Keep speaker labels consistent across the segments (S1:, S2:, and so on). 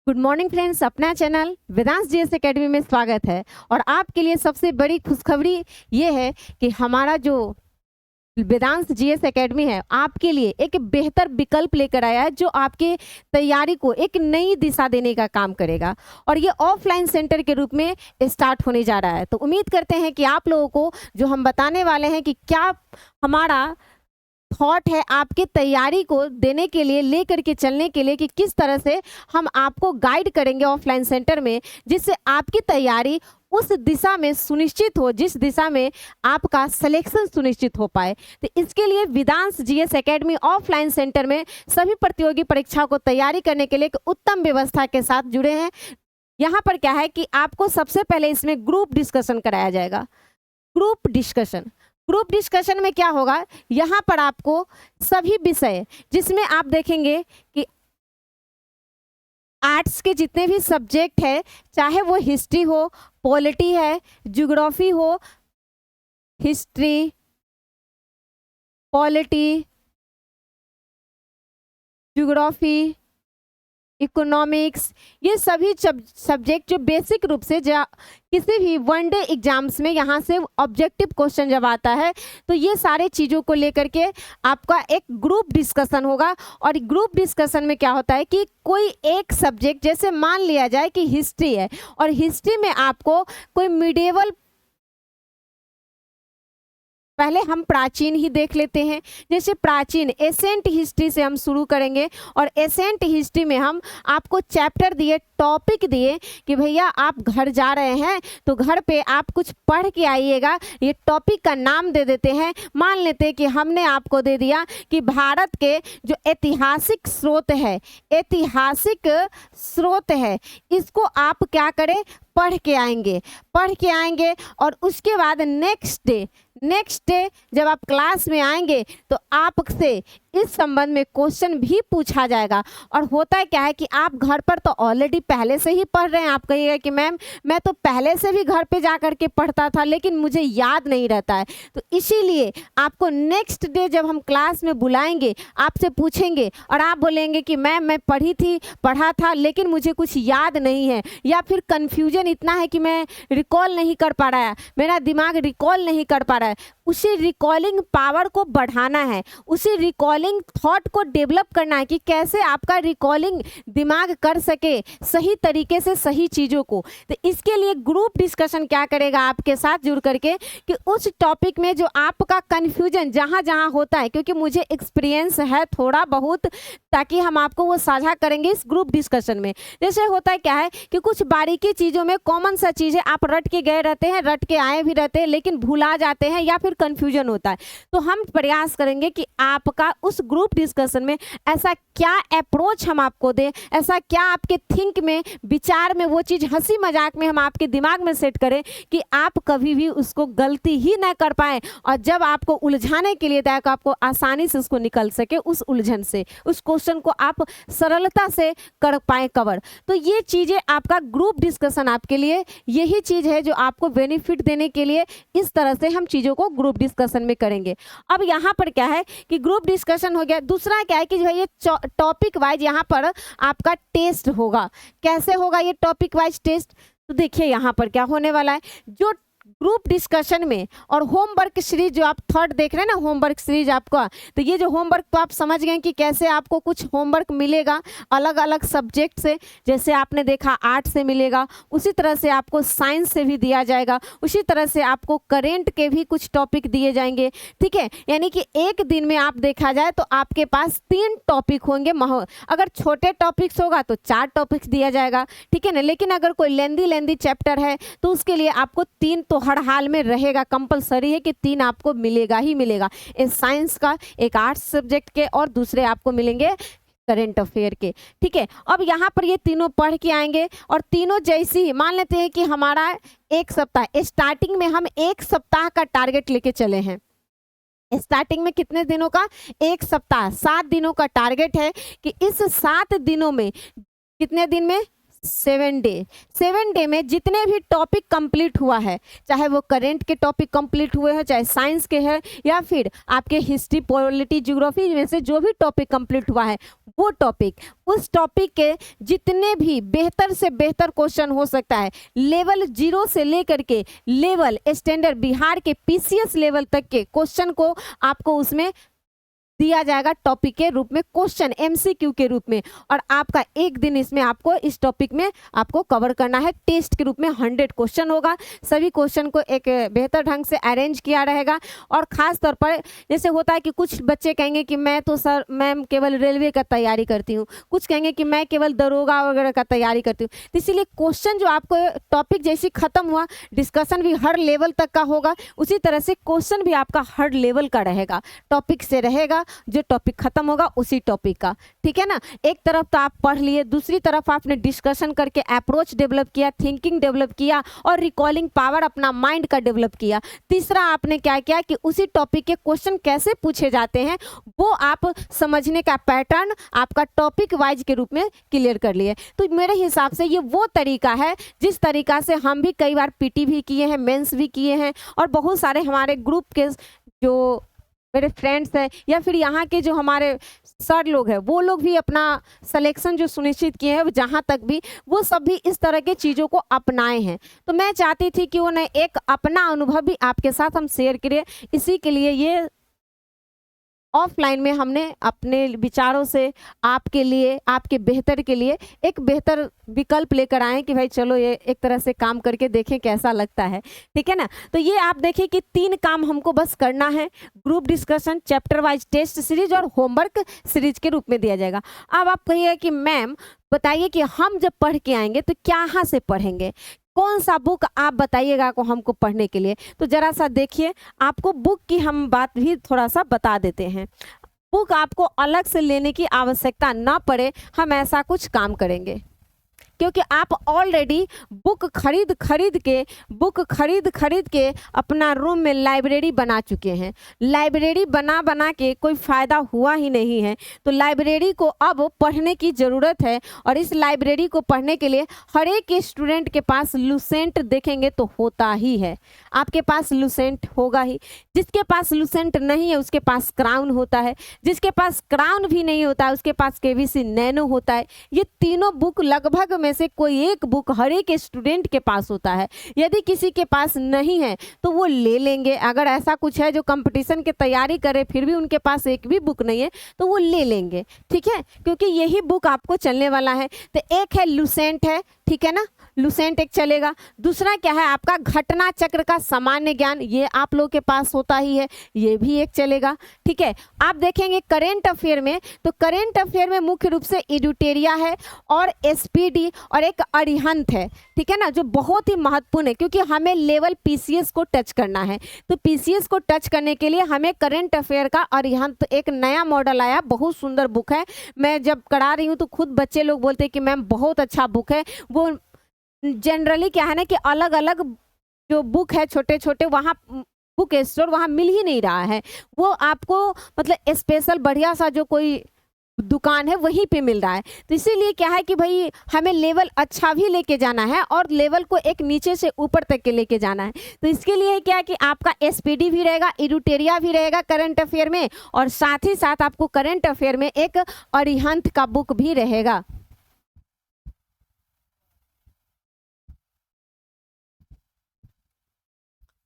S1: Good morning friends, अपना channel Vedansh GS academy में स्वागत है। और आपके लिए सबसे बड़ी खुशखबरी ये है कि हमारा जो वेदांश जीएस एकेडमी है आपके लिए एक बेहतर विकल्प लेकर आया है, जो आपके तैयारी को एक नई दिशा देने का काम करेगा। और ये ऑफलाइन सेंटर के रूप में स्टार्ट होने जा रहा है। तो उम्मीद करते हैं कि आप लोगों को जो हम बताने वाले हैं कि क्या हमारा थॉट है आपके तैयारी को देने के लिए, लेकर के चलने के लिए, कि किस तरह से हम आपको गाइड करेंगे ऑफलाइन सेंटर में, जिससे आपकी तैयारी उस दिशा में सुनिश्चित हो जिस दिशा में आपका सिलेक्शन सुनिश्चित हो पाए। तो इसके लिए Vedansh GS academy offline centre में सभी प्रतियोगी परीक्षाओं को तैयारी करने के लिए एक उत्तम व्यवस्था के साथ जुड़े हैं। यहाँ पर क्या है कि आपको सबसे पहले इसमें ग्रुप डिस्कशन कराया जाएगा। ग्रुप डिस्कशन में क्या होगा, यहाँ पर आपको सभी विषय जिसमें आप देखेंगे कि आर्ट्स के जितने भी सब्जेक्ट है, चाहे वो हिस्ट्री हो, पॉलिटी है, ज्योग्राफी हो, हिस्ट्री, पॉलिटी, ज्योग्राफी, इकोनॉमिक्स, ये सभी सब्जेक्ट जो बेसिक रूप से किसी भी वनडे एग्जाम्स में यहाँ से ऑब्जेक्टिव क्वेश्चन जब आता है, तो ये सारे चीज़ों को लेकर के आपका एक ग्रुप डिस्कशन होगा। और ग्रुप डिस्कशन में क्या होता है कि कोई एक सब्जेक्ट, जैसे मान लिया जाए कि हिस्ट्री है, और हिस्ट्री में आपको कोई मिडिएवल, पहले हम प्राचीन ही देख लेते हैं। जैसे प्राचीन एसेंट हिस्ट्री से हम शुरू करेंगे, और एसेंट हिस्ट्री में हम आपको चैप्टर दिए, टॉपिक दिए कि भैया आप घर जा रहे हैं तो घर पे आप कुछ पढ़ के आइएगा। ये टॉपिक का नाम दे देते हैं। मान लेते हैं कि हमने आपको दे दिया कि भारत के जो ऐतिहासिक स्रोत है, इसको आप क्या करें, पढ़ के आएंगे। और उसके बाद नेक्स्ट डे जब आप क्लास में आएंगे तो आपसे इस संबंध में क्वेश्चन भी पूछा जाएगा। और होता है क्या है कि आप घर पर तो ऑलरेडी पहले से ही पढ़ रहे हैं। आप कहिएगा कि मैम मैं तो पहले से भी घर पे जा कर के पढ़ता था, लेकिन मुझे याद नहीं रहता है। तो इसीलिए आपको नेक्स्ट डे जब हम क्लास में बुलाएंगे, आपसे पूछेंगे और आप बोलेंगे कि मैम मैं पढ़ा था लेकिन मुझे कुछ याद नहीं है, या फिर कन्फ्यूजन इतना है कि मैं रिकॉल नहीं कर पा रहा है, मेरा दिमाग रिकॉल नहीं कर पा रहा है। उसी रिकॉलिंग पावर को बढ़ाना है, उसी रिकॉलिंग थॉट को डेवलप करना है कि कैसे आपका रिकॉलिंग दिमाग कर सके सही तरीके से सही चीज़ों को। तो इसके लिए ग्रुप डिस्कशन क्या करेगा आपके साथ जुड़ करके कि उस टॉपिक में जो आपका कन्फ्यूजन जहाँ जहाँ होता है, क्योंकि मुझे एक्सपीरियंस है थोड़ा बहुत, ताकि हम आपको वो साझा करेंगे इस ग्रुप डिस्कशन में। जैसे होता है क्या है कि कुछ बारीकी चीज़ों में कॉमन सा चीज़ें आप रट के गए रहते हैं, रट के आए भी रहते हैं, लेकिन भुला जाते हैं या फिर कंफ्यूजन होता है। तो हम प्रयास करेंगे कि आपका उस ग्रुप डिस्कशन में ऐसा क्या अप्रोच हम आपको दें, ऐसा क्या आपके थिंक में, विचार में वो चीज़ हंसी मजाक में हम आपके दिमाग में सेट करें कि आप कभी भी उसको गलती ही ना कर पाएं, और जब आपको उलझाने के लिए तय आपको आसानी से उसको निकल सके, उस उलझन से उस क्वेश्चन को आप सरलता से कर पाए कवर। तो ये चीज़ें आपका ग्रुप डिस्कशन आपके लिए यही चीज़ है जो आपको बेनिफिट देने के लिए इस तरह से हम चीज़ों को ग्रुप डिस्कशन में करेंगे। अब यहाँ पर क्या है कि ग्रुप डिस्कशन हो गया। दूसरा क्या है कि भाई ये टॉपिक वाइज यहाँ पर आपका टेस्ट होगा। कैसे होगा ये टॉपिक वाइज टेस्ट? तो देखिए यहाँ पर क्या होने वाला है, जो ग्रुप डिस्कशन में और होमवर्क सीरीज जो आप थर्ड देख रहे हैं ना, होमवर्क सीरीज आपका, तो ये जो होमवर्क तो आप समझ गए कि कैसे आपको कुछ होमवर्क मिलेगा अलग अलग सब्जेक्ट से। जैसे आपने देखा आर्ट से मिलेगा, उसी तरह से आपको साइंस से भी दिया जाएगा, उसी तरह से आपको करेंट के भी कुछ टॉपिक दिए जाएंगे। ठीक है, यानी कि एक दिन में आप देखा जाए तो आपके पास 3 टॉपिक होंगे। अगर छोटे टॉपिक्स होगा तो 4 टॉपिक्स दिया जाएगा, ठीक है ना। लेकिन अगर कोई लेंदी चैप्टर है तो उसके लिए आपको 3 तो हर हाल में रहेगा, कंपलसरी है कि 3 आपको मिलेगा ही मिलेगा। एक साइंस का, एक आर्ट्स सब्जेक्ट के, और दूसरे आपको मिलेंगे करेंट अफेयर के। ठीक है, अब यहाँ पर ये तीनों पढ़ के आएंगे, और तीनों जैसी ही मान लेते हैं कि हमारा एक सप्ताह, स्टार्टिंग में हम 1 सप्ताह का टारगेट लेके चले हैं। स्टार्टिंग में कितने दिनों का? 1 सप्ताह, 7 दिनों का टारगेट है कि इस 7 दिनों में, कितने दिन में? 7 डे में जितने भी टॉपिक कंप्लीट हुआ है, चाहे वो करेंट के टॉपिक कंप्लीट हुए हैं, चाहे साइंस के हैं, या फिर आपके हिस्ट्री, पॉलिटी, ज्योग्राफी में से जो भी टॉपिक कंप्लीट हुआ है, वो टॉपिक, उस टॉपिक के जितने भी बेहतर से बेहतर क्वेश्चन हो सकता है, लेवल 0 से लेकर के लेवल स्टैंडर्ड बिहार के पीसीएस लेवल तक के क्वेश्चन को आपको उसमें दिया जाएगा टॉपिक के रूप में, क्वेश्चन एमसीक्यू के रूप में। और आपका एक दिन इसमें आपको इस टॉपिक में आपको कवर करना है। टेस्ट के रूप में 100 क्वेश्चन होगा, सभी क्वेश्चन को एक बेहतर ढंग से अरेंज किया रहेगा। और ख़ास तौर पर जैसे होता है कि कुछ बच्चे कहेंगे कि मैं तो सर मैम केवल रेलवे का तैयारी करती हूँ, कुछ कहेंगे कि मैं केवल दरोगा वगैरह का तैयारी करती हूँ। तो इसीलिए क्वेश्चन जो आपको टॉपिक जैसे ख़त्म हुआ, डिस्कशन भी हर लेवल तक का होगा, उसी तरह से क्वेश्चन भी आपका हर लेवल का रहेगा, टॉपिक से रहेगा, जो टॉपिक खत्म होगा उसी टॉपिक का। ठीक है ना, एक तरफ तो आप पढ़ लिए, दूसरी तरफ आपने डिस्कशन करके अप्रोच डेवलप किया, थिंकिंग डेवलप किया और रिकॉलिंग पावर अपना माइंड का डेवलप किया। तीसरा आपने क्या किया कि उसी टॉपिक के क्वेश्चन कैसे पूछे जाते हैं वो आप समझने का पैटर्न आपका टॉपिक वाइज के रूप में क्लियर कर लिए। तो मेरे हिसाब से ये वो तरीका है जिस तरीका से हम भी कई बार पीटी भी किए हैं, मेंस भी किए हैं, और बहुत सारे हमारे ग्रुप के जो मेरे फ्रेंड्स हैं या फिर यहाँ के जो हमारे सर लोग हैं वो लोग भी अपना सिलेक्शन जो सुनिश्चित किए हैं, जहाँ तक भी वो सब भी इस तरह के चीज़ों को अपनाए हैं। तो मैं चाहती थी कि उन्हें एक अपना अनुभव भी आपके साथ हम शेयर करें, इसी के लिए ये ऑफलाइन में हमने अपने विचारों से आपके लिए, आपके बेहतर के लिए एक बेहतर विकल्प लेकर आए कि भाई चलो ये एक तरह से काम करके देखें कैसा लगता है। ठीक है ना, तो ये आप देखिए कि 3 काम हमको बस करना है, group discussion, chapter wise test series और होमवर्क सीरीज के रूप में दिया जाएगा। अब आप कहिए कि मैम बताइए कि हम जब पढ़ के आएंगे तो कहाँ से पढ़ेंगे, कौन सा बुक आप बताइएगा को हमको पढ़ने के लिए। तो जरा सा देखिए, आपको बुक की हम बात भी थोड़ा सा बता देते हैं। बुक आपको अलग से लेने की आवश्यकता ना पड़े, हम ऐसा कुछ काम करेंगे क्योंकि आप ऑलरेडी बुक खरीद खरीद के अपना रूम में लाइब्रेरी बना चुके हैं। लाइब्रेरी बना के कोई फ़ायदा हुआ ही नहीं है, तो लाइब्रेरी को अब पढ़ने की ज़रूरत है। और इस लाइब्रेरी को पढ़ने के लिए हर एक स्टूडेंट के पास लुसेंट देखेंगे तो होता ही है, आपके पास लुसेंट होगा ही। जिसके पास लुसेंट नहीं है उसके पास क्राउन होता है, जिसके पास क्राउन भी नहीं होता है उसके पास केवीसी नैनो होता है। ये तीनों बुक लगभग में से कोई एक बुक हर एक स्टूडेंट के पास होता है। यदि किसी के पास नहीं है तो वो ले लेंगे, अगर ऐसा कुछ है जो कंपटीशन की तैयारी करे फिर भी उनके पास एक भी बुक नहीं है तो वो ले लेंगे। ठीक है, क्योंकि यही बुक आपको चलने वाला है। तो एक है लुसेंट है, ठीक है ना, लुसेंट एक चलेगा। दूसरा क्या है आपका घटना चक्र का सामान्य ज्ञान, ये आप लोग के पास होता ही है, ये भी एक चलेगा। ठीक है, आप देखेंगे करेंट अफेयर में, तो करेंट अफेयर में मुख्य रूप से एडुटेरिया है और एसपीडी और एक अरिहंत है। ठीक है ना, जो बहुत ही महत्वपूर्ण है क्योंकि हमें लेवल पीसीएस को टच करना है। तो पीसीएस को टच करने के लिए हमें करेंट अफेयर का अरिहंत एक नया मॉडल आया, बहुत सुंदर बुक है। मैं जब करा रही हूँ तो खुद बच्चे लोग बोलते हैं कि मैम बहुत अच्छा बुक है। वो जनरली क्या है ना कि अलग अलग जो बुक है छोटे छोटे वहाँ बुक स्टोर वहाँ मिल ही नहीं रहा है, वो आपको मतलब स्पेशल बढ़िया सा जो कोई दुकान है वहीं पे मिल रहा है। तो इसीलिए क्या है कि भाई हमें लेवल अच्छा भी लेके जाना है और लेवल को एक नीचे से ऊपर तक के लेके जाना है। तो इसके लिए क्या है कि आपका एसपीडी भी रहेगा, एडुटेरिया भी रहेगा करंट अफेयर में, और साथ ही साथ आपको करंट अफेयर में एक अरिहंत का बुक भी रहेगा।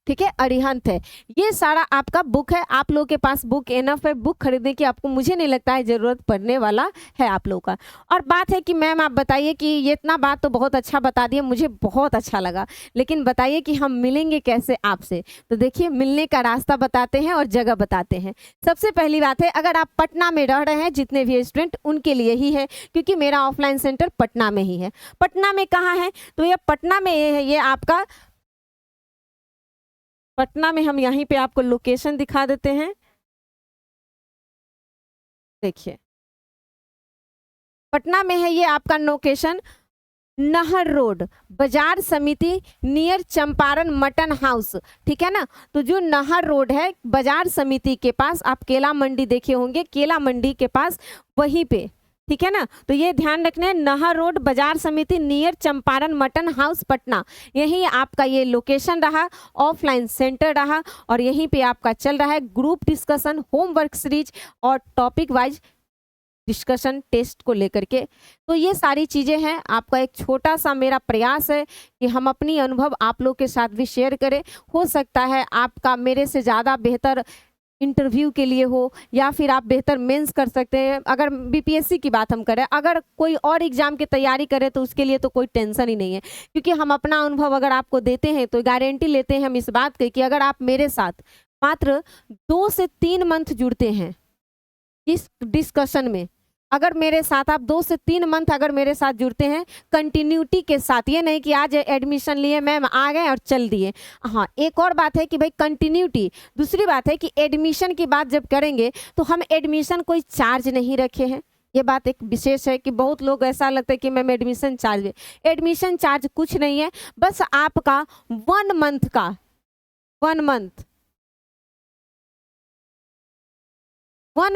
S1: ठीक है, अरिहंत है, ये सारा आपका बुक है। आप लोगों के पास बुक एनफ है, बुक खरीदने की आपको मुझे नहीं लगता है ज़रूरत पड़ने वाला है आप लोगों का। और बात है कि मैम आप बताइए कि ये इतना बात तो बहुत अच्छा बता दिए, मुझे बहुत अच्छा लगा, लेकिन बताइए कि हम मिलेंगे कैसे आपसे। तो देखिए मिलने का रास्ता बताते हैं और जगह बताते हैं। सबसे पहली बात है, अगर आप पटना में रह रहे हैं, जितने भी स्टूडेंट उनके लिए ही है क्योंकि मेरा ऑफलाइन सेंटर पटना में ही है। पटना में कहाँ है, तो ये पटना में है, ये आपका पटना में हम यहीं पे आपको लोकेशन दिखा देते हैं। देखिए पटना में है ये आपका लोकेशन, नहर रोड, बाजार समिति नियर चंपारण मटन हाउस। ठीक है ना, तो जो नहर रोड है बाजार समिति के पास, आप केला मंडी देखे होंगे, केला मंडी के पास वहीं पे। ठीक है ना, तो ये ध्यान रखना, नहर रोड बाजार समिति near Champaran mutton house Patna, यही आपका ये लोकेशन रहा, ऑफलाइन सेंटर रहा, और यहीं पे आपका चल रहा है ग्रुप डिस्कशन, होमवर्क सीरीज और टॉपिक वाइज डिस्कशन टेस्ट को लेकर के। तो ये सारी चीज़ें हैं, आपका एक छोटा सा मेरा प्रयास है कि हम अपनी अनुभव आप लोग के साथ भी शेयर करें। हो सकता है आपका मेरे से ज़्यादा बेहतर इंटरव्यू के लिए हो, या फिर आप बेहतर मेंस कर सकते हैं। अगर बीपीएससी की बात हम करें, अगर कोई और एग्जाम की तैयारी करें तो उसके लिए तो कोई टेंशन ही नहीं है, क्योंकि हम अपना अनुभव अगर आपको देते हैं तो गारंटी लेते हैं हम इस बात की कि अगर आप मेरे साथ मात्र 2 से 3 मंथ जुड़ते हैं इस डिस्कशन में, अगर मेरे साथ आप 2 से 3 मंथ अगर मेरे साथ जुड़ते हैं कंटिन्यूटी के साथ, ये नहीं कि आज एडमिशन लिए मैम आ गए और चल दिए। हाँ, एक और बात है कि भाई कंटिन्यूटी। दूसरी बात है कि एडमिशन की बात जब करेंगे तो हम एडमिशन कोई चार्ज नहीं रखे हैं। ये बात एक विशेष है कि बहुत लोग ऐसा लगता है कि मैम एडमिशन चार्ज कुछ नहीं है। बस आपका 1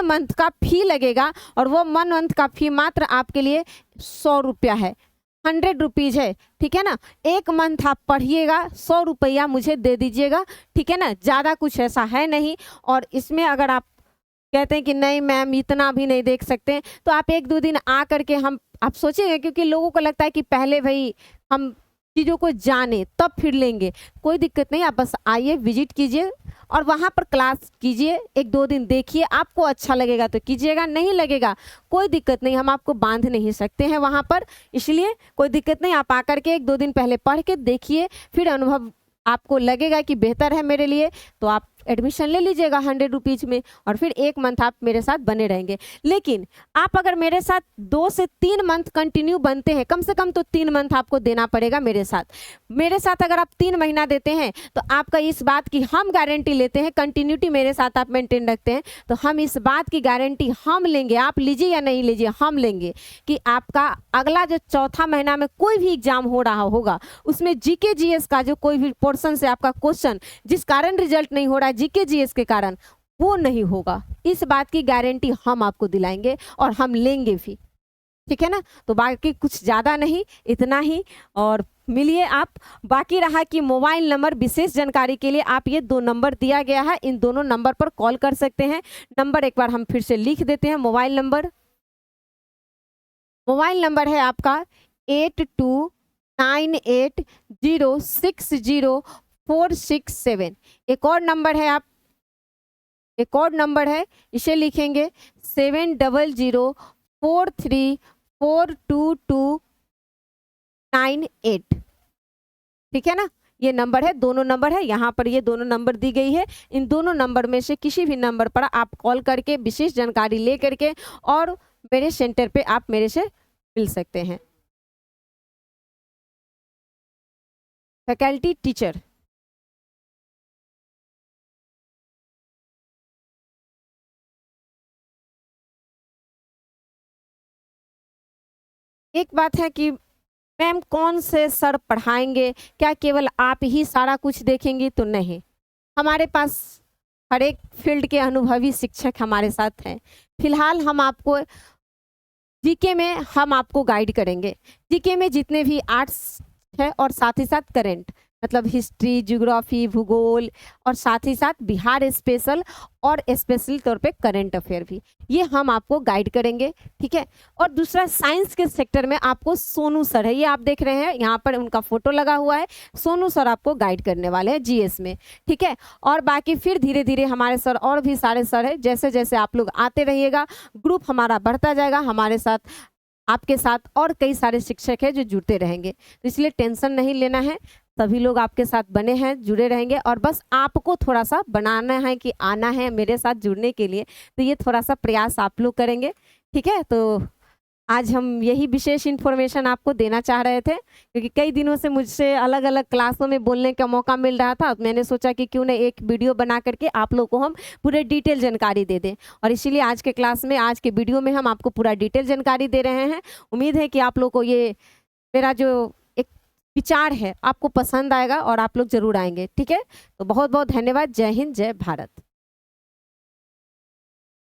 S1: मंथ का फी लगेगा, और वो 1 मंथ का फी मात्र आपके लिए 100 रुपया है, 100 रुपीज़ है, ठीक है ना। 1 मंथ आप पढ़िएगा, 100 रुपया मुझे दे दीजिएगा, ठीक है ना, ज़्यादा कुछ ऐसा है नहीं। और इसमें अगर आप कहते हैं कि नहीं मैम इतना भी नहीं देख सकते, तो आप 1-2 दिन आ करके आप सोचेंगे, क्योंकि लोगों को लगता है कि पहले भाई हम चीज़ों को जाने तब फिर लेंगे। कोई दिक्कत नहीं, आप बस आइए, विजिट कीजिए और वहाँ पर क्लास कीजिए, 1-2 दिन देखिए, आपको अच्छा लगेगा तो कीजिएगा, नहीं लगेगा कोई दिक्कत नहीं, हम आपको बांध नहीं सकते हैं वहाँ पर, इसलिए कोई दिक्कत नहीं। आप आकर के 1-2 दिन पहले पढ़ के देखिए, फिर अनुभव आपको लगेगा कि बेहतर है मेरे लिए तो आप एडमिशन ले लीजिएगा 100 रुपीज़ में, और फिर 1 मंथ आप मेरे साथ बने रहेंगे। लेकिन आप अगर मेरे साथ 2 से 3 मंथ कंटिन्यू बनते हैं, कम से कम तो 3 मंथ आपको देना पड़ेगा मेरे साथ अगर आप 3 महीना देते हैं तो आपका इस बात की हम गारंटी लेते हैं, कंटिन्यूटी मेरे साथ आप मेंटेन रखते हैं तो हम इस बात की गारंटी हम लेंगे, आप लीजिए या नहीं लीजिए, हम लेंगे कि आपका अगला जो चौथा महीना में कोई भी एग्जाम हो रहा होगा उसमें जीके जीएस का जो कोई भी पोर्शन से आपका क्वेश्चन जिस कारण रिजल्ट नहीं हो रहा है जीके जीएस के कारण, वो नहीं होगा। इस बात की गारंटी हम आपको दिलाएंगे और हम लेंगे भी, ठीक है ना। तो बाकी कुछ ज़्यादा नहीं, इतना ही, और मिलिए आप। बाकी रहा कि मोबाइल नंबर विशेष जानकारी के लिए आप ये 2 नंबर दिया गया है, इन दोनों नंबर पर कॉल कर सकते हैं। नंबर एक बार हम फिर से लिख देते हैं। मोबाइल नंबर है आपका 8298060467। एक और नंबर है, इसे लिखेंगे 7004342298, ठीक है ना। ये नंबर है, दोनों नंबर है, यहाँ पर ये दोनों नंबर दी गई है। इन दोनों नंबर में से किसी भी नंबर पर आप कॉल करके विशेष जानकारी ले करके और मेरे सेंटर पे आप मेरे से मिल सकते हैं। फैकल्टी टीचर, एक बात है कि मैम कौन से सर पढ़ाएंगे, क्या केवल आप ही सारा कुछ देखेंगी? तो नहीं, हमारे पास हर एक फील्ड के अनुभवी शिक्षक हमारे साथ हैं। फिलहाल हम आपको जीके में हम आपको गाइड करेंगे। जीके में जितने भी आर्ट्स है और साथ ही साथ करेंट मतलब हिस्ट्री, ज्योग्राफी, भूगोल और साथ ही साथ बिहार स्पेशल और स्पेशल तौर पे करंट अफेयर भी, ये हम आपको गाइड करेंगे, ठीक है। और दूसरा साइंस के सेक्टर में आपको सोनू सर है, ये आप देख रहे हैं यहाँ पर उनका फोटो लगा हुआ है, सोनू सर आपको गाइड करने वाले हैं जीएस में, ठीक है। और बाकी फिर धीरे धीरे हमारे सर और भी सारे सर है, जैसे जैसे आप लोग आते रहिएगा ग्रुप हमारा बढ़ता जाएगा, हमारे साथ आपके साथ और कई सारे शिक्षक हैं जो जुड़ते रहेंगे, तो इसलिए टेंशन नहीं लेना है, सभी लोग आपके साथ बने हैं, जुड़े रहेंगे। और बस आपको थोड़ा सा बनाना है कि आना है मेरे साथ जुड़ने के लिए, तो ये थोड़ा सा प्रयास आप लोग करेंगे, ठीक है। तो आज हम यही विशेष इन्फॉर्मेशन आपको देना चाह रहे थे, क्योंकि कई दिनों से मुझसे अलग अलग क्लासों में बोलने का मौका मिल रहा था, मैंने सोचा कि क्यों ना एक वीडियो बना करके आप लोग को हम पूरे डिटेल जानकारी दे दें, और इसीलिए आज के क्लास में, आज के वीडियो में हम आपको पूरा डिटेल जानकारी दे रहे हैं। उम्मीद है कि आप लोग को ये मेरा जो एक विचार है आपको पसंद आएगा और आप लोग जरूर आएंगे, ठीक है। तो बहुत बहुत धन्यवाद। जय हिंद, जय भारत।